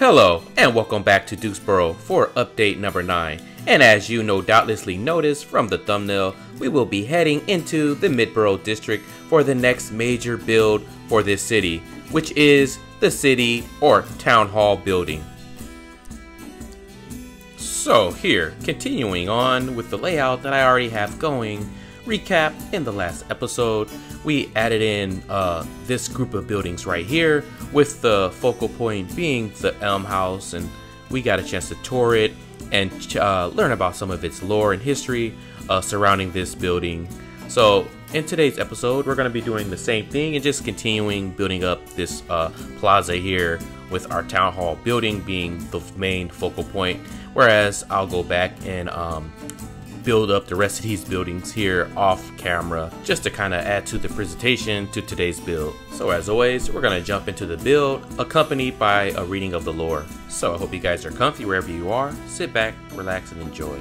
Hello, and welcome back to Dukesbrough for update number 9. And as you no doubtlessly noticed from the thumbnail, we will be heading into the Midborough district for the next major build for this city, which is the city or town hall building. So here, continuing on with the layout that I already have going, recap in the last episode, we added in this group of buildings right here, with the focal point being the Elm House, and we got a chance to tour it and learn about some of its lore and history surrounding this building. So in today's episode, we're going to be doing the same thing and just continuing building up this plaza here, with our town hall building being the main focal point, whereas I'll go back and build up the rest of these buildings here off camera, just to kind of add to the presentation to today's build. So as always, we're going to jump into the build, accompanied by a reading of the lore. So I hope you guys are comfy wherever you are. Sit back, relax, and enjoy.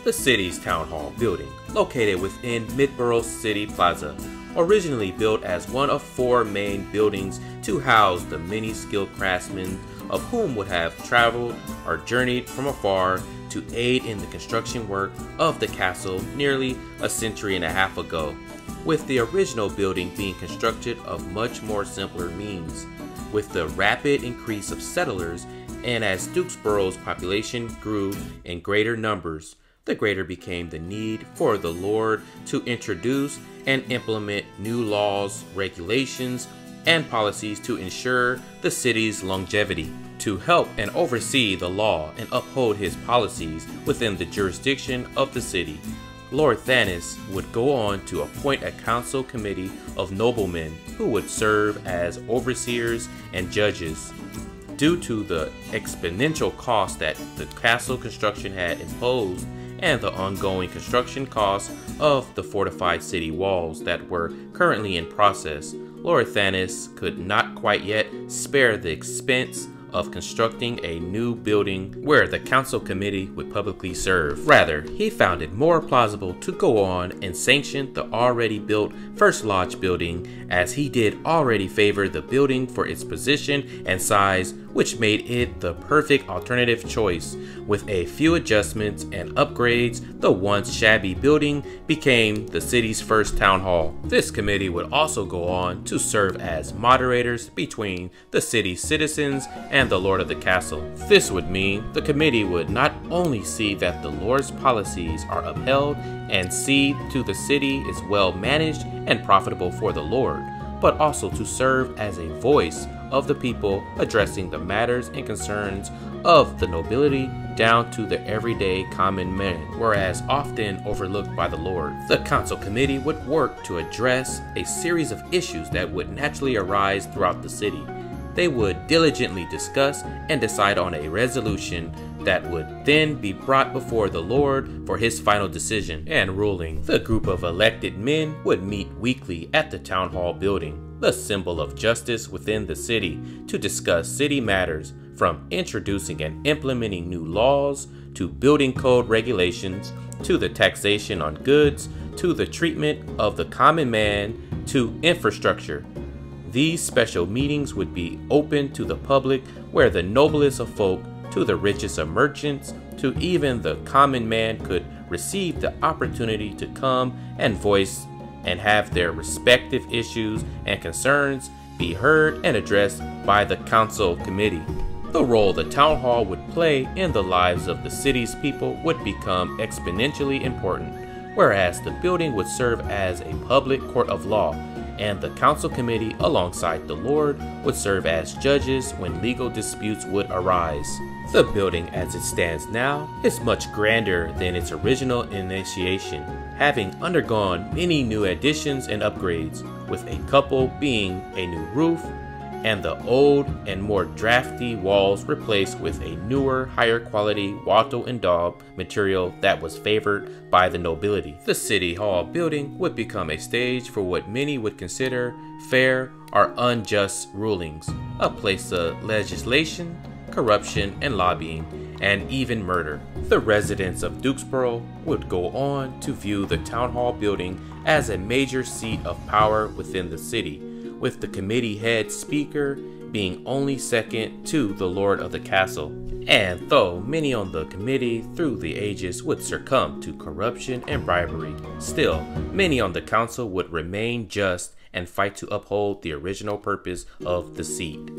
The city's town hall building, located within Midborough City Plaza, originally built as one of 4 main buildings to house the many skilled craftsmen of whom would have traveled or journeyed from afar to aid in the construction work of the castle nearly a century and a half ago, with the original building being constructed of much more simpler means. With the rapid increase of settlers, and as Dukesborough's population grew in greater numbers, the greater became the need for the Lord to introduce and implement new laws, regulations, and policies to ensure the city's longevity. To help and oversee the law and uphold his policies within the jurisdiction of the city, Lord Thanis would go on to appoint a council committee of noblemen who would serve as overseers and judges. Due to the exponential cost that the castle construction had imposed and the ongoing construction costs of the fortified city walls that were currently in process, Lord Thanis could not quite yet spare the expense of constructing a new building where the council committee would publicly serve. Rather, he found it more plausible to go on and sanction the already built First Lodge building, as he did already favor the building for its position and size, which made it the perfect alternative choice. With a few adjustments and upgrades, the once shabby building became the city's first town hall. This committee would also go on to serve as moderators between the city's citizens and the lord of the castle. This would mean the committee would not only see that the lord's policies are upheld and see to the city is well managed and profitable for the lord, but also to serve as a voice of the people, addressing the matters and concerns of the nobility down to the everyday common man, whereas often overlooked by the lord. The council committee would work to address a series of issues that would naturally arise throughout the city. They would diligently discuss and decide on a resolution that would then be brought before the Lord for his final decision and ruling. The group of elected men would meet weekly at the town hall building, the symbol of justice within the city, to discuss city matters, from introducing and implementing new laws, to building code regulations, to the taxation on goods, to the treatment of the common man, to infrastructure. These special meetings would be open to the public, where the noblest of folk, to the richest of merchants, to even the common man could receive the opportunity to come and voice and have their respective issues and concerns be heard and addressed by the council committee. The role the town hall would play in the lives of the city's people would become exponentially important, whereas the building would serve as a public court of law, and the council committee alongside the lord would serve as judges when legal disputes would arise. The building as it stands now is much grander than its original initiation, having undergone many new additions and upgrades, with a couple being a new roof and the old and more drafty walls replaced with a newer, higher quality wattle and daub material that was favored by the nobility. The City Hall building would become a stage for what many would consider fair or unjust rulings, a place of legislation, corruption and lobbying, and even murder. The residents of Dukesbrough would go on to view the town hall building as a major seat of power within the city, with the committee head speaker being only second to the Lord of the Castle. And though many on the committee through the ages would succumb to corruption and bribery, still many on the council would remain just and fight to uphold the original purpose of the seat.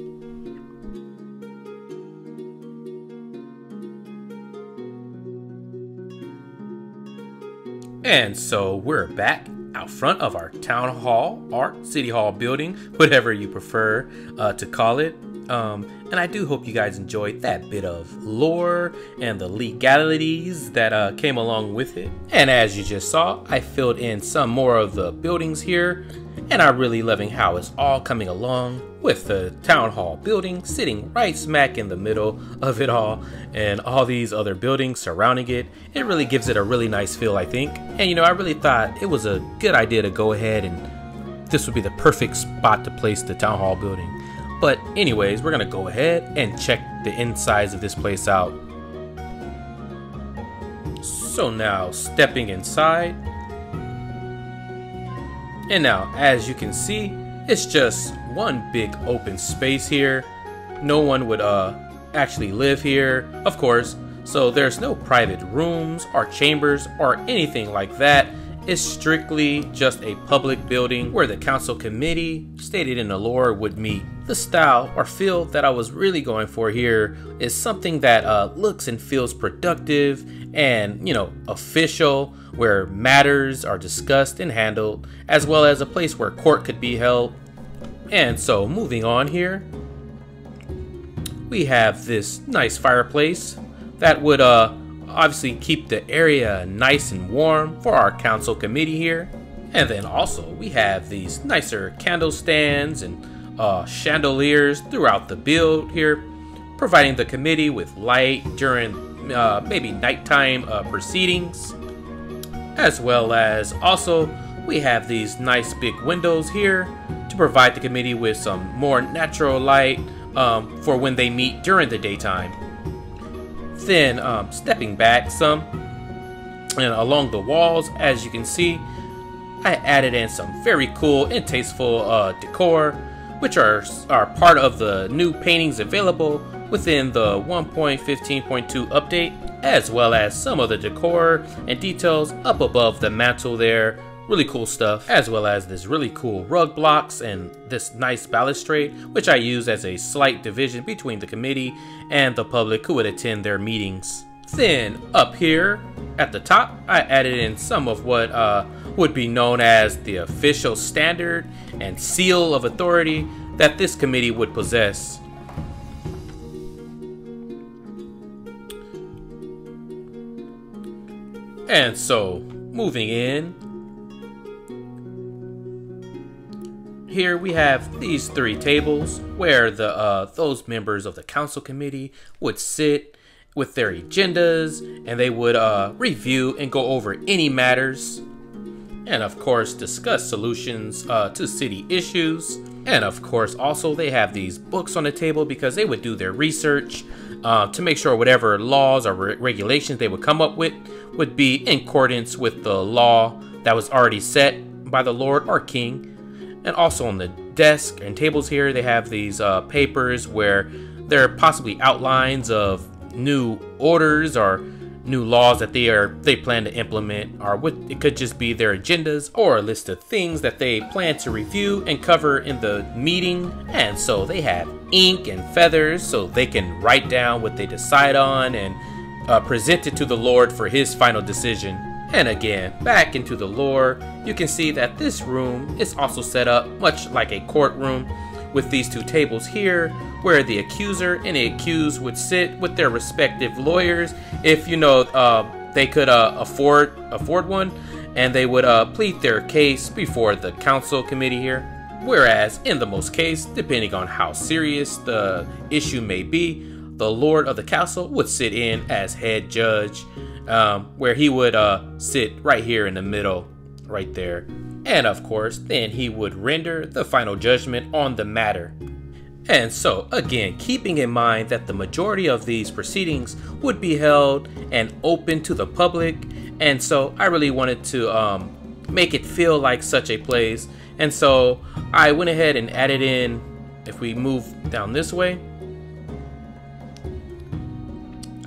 And so we're back out front of our town hall or city hall building, whatever you prefer to call it. And I do hope you guys enjoyed that bit of lore and the legalities that came along with it. And as you just saw, I filled in some more of the buildings here, and I'm really loving how it's all coming along with the town hall building sitting right smack in the middle of it all, and all these other buildings surrounding it. It really gives it a really nice feel, I think. And you know, I really thought it was a good idea to go ahead and this would be the perfect spot to place the town hall building. But anyways, we're gonna go ahead and check the insides of this place out. So now stepping inside, and now as you can see, it's just one big open space here. No one would actually live here, of course, so there's no private rooms or chambers or anything like that. It's strictly just a public building where the council committee, stated in the lore, would meet. The style or feel that I was really going for here is something that looks and feels productive and, you know, official, where matters are discussed and handled, as well as a place where court could be held. And so moving on here, we have this nice fireplace that would obviously keep the area nice and warm for our council committee here. And then also we have these nicer candle stands and chandeliers throughout the build here, providing the committee with light during maybe nighttime proceedings. As well as also we have these nice big windows here to provide the committee with some more natural light for when they meet during the daytime. Then stepping back some, and along the walls, as you can see, I added in some very cool and tasteful decor, which are part of the new paintings available within the 1.15.2 update, as well as some of the decor and details up above the mantle there. Really cool stuff, as well as this really cool rug blocks and this nice balustrade, which I use as a slight division between the committee and the public who would attend their meetings. Then up here at the top, I added in some of what would be known as the official standard and seal of authority that this committee would possess. And so moving in, here we have these three tables where those members of the council committee would sit with their agendas, and they would review and go over any matters, and of course discuss solutions to city issues. And of course also they have these books on the table because they would do their research to make sure whatever laws or regulations they would come up with would be in accordance with the law that was already set by the Lord or King. And also on the desk and tables here, they have these papers where there are possibly outlines of new orders or new laws that they plan to implement, or it could just be their agendas or a list of things that they plan to review and cover in the meeting. And so they have ink and feathers so they can write down what they decide on and present it to the Lord for his final decision. And again, back into the lore, you can see that this room is also set up much like a courtroom, with these two tables here where the accuser and the accused would sit with their respective lawyers, if you know they could afford one, and they would plead their case before the council committee here. Whereas in the most case, depending on how serious the issue may be, the Lord of the Castle would sit in as head judge, where he would sit right here in the middle, right there. And of course, then he would render the final judgment on the matter. And so again, keeping in mind that the majority of these proceedings would be held and open to the public, and so I really wanted to make it feel like such a place, And so I went ahead and added in, if we move down this way,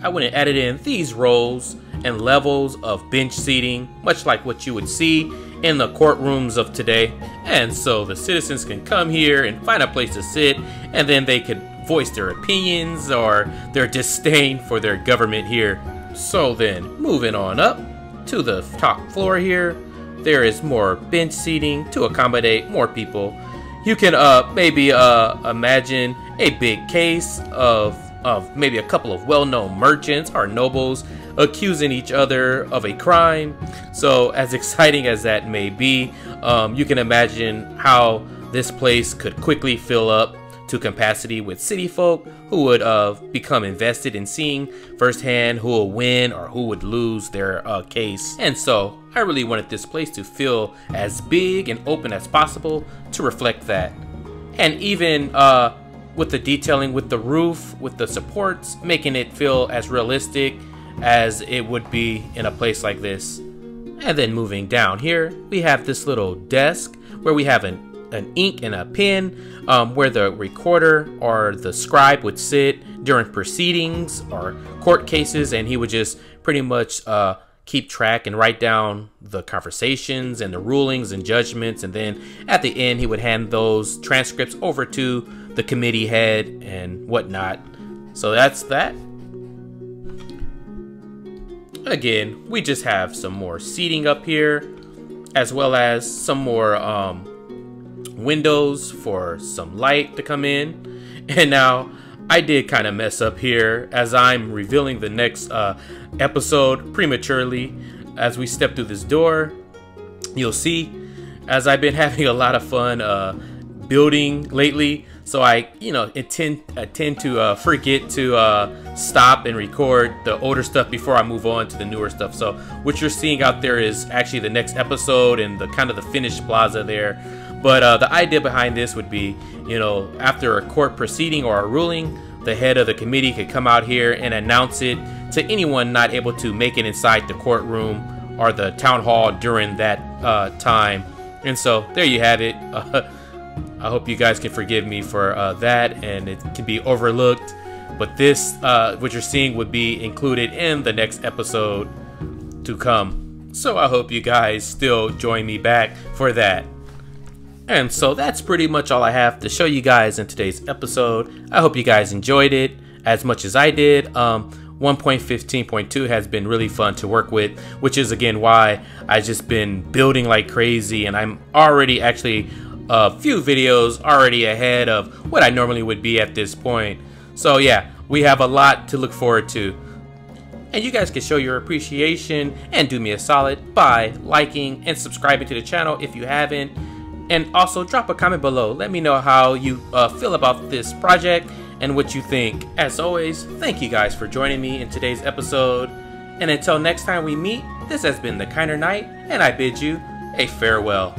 I went and added in these rows and levels of bench seating, much like what you would see in the courtrooms of today. And so the citizens can come here and find a place to sit, and then they could voice their opinions or their disdain for their government here. So then, moving on up to the top floor here, there is more bench seating to accommodate more people. You can maybe imagine a big case of maybe a couple of well-known merchants or nobles accusing each other of a crime. So as exciting as that may be, you can imagine how this place could quickly fill up to capacity with city folk who would become invested in seeing firsthand who will win or who would lose their case. And so I really wanted this place to feel as big and open as possible to reflect that. And even with the detailing with the roof, with the supports, making it feel as realistic as it would be in a place like this. And then moving down here, we have this little desk where we have an ink and a pen, where the recorder or the scribe would sit during proceedings or court cases, and he would just pretty much keep track and write down the conversations and the rulings and judgments, and then at the end he would hand those transcripts over to the committee head and whatnot. So that's that. Again, we just have some more seating up here, as well as some more windows for some light to come in. And now I did kind of mess up here as I'm revealing the next episode prematurely. As we step through this door, you'll see, as I've been having a lot of fun building lately, so I tend to forget to stop and record the older stuff before I move on to the newer stuff. So what you're seeing out there is actually the next episode and the kind of the finished plaza there. But the idea behind this would be, after a court proceeding or a ruling, the head of the committee could come out here and announce it to anyone not able to make it inside the courtroom or the town hall during that time. And so there you have it. I hope you guys can forgive me for that, and it can be overlooked. But this, what you're seeing, would be included in the next episode to come. So I hope you guys still join me back for that. And so that's pretty much all I have to show you guys in today's episode. I hope you guys enjoyed it as much as I did. 1.15.2 has been really fun to work with, which is again why I've just been building like crazy, and I'm already actually a few videos already ahead of what I normally would be at this point. So yeah, we have a lot to look forward to. And you guys can show your appreciation and do me a solid by liking and subscribing to the channel if you haven't. And also drop a comment below. Let me know how you feel about this project and what you think. As always, thank you guys for joining me in today's episode. And until next time we meet, this has been The Kinder Knight, and I bid you a farewell.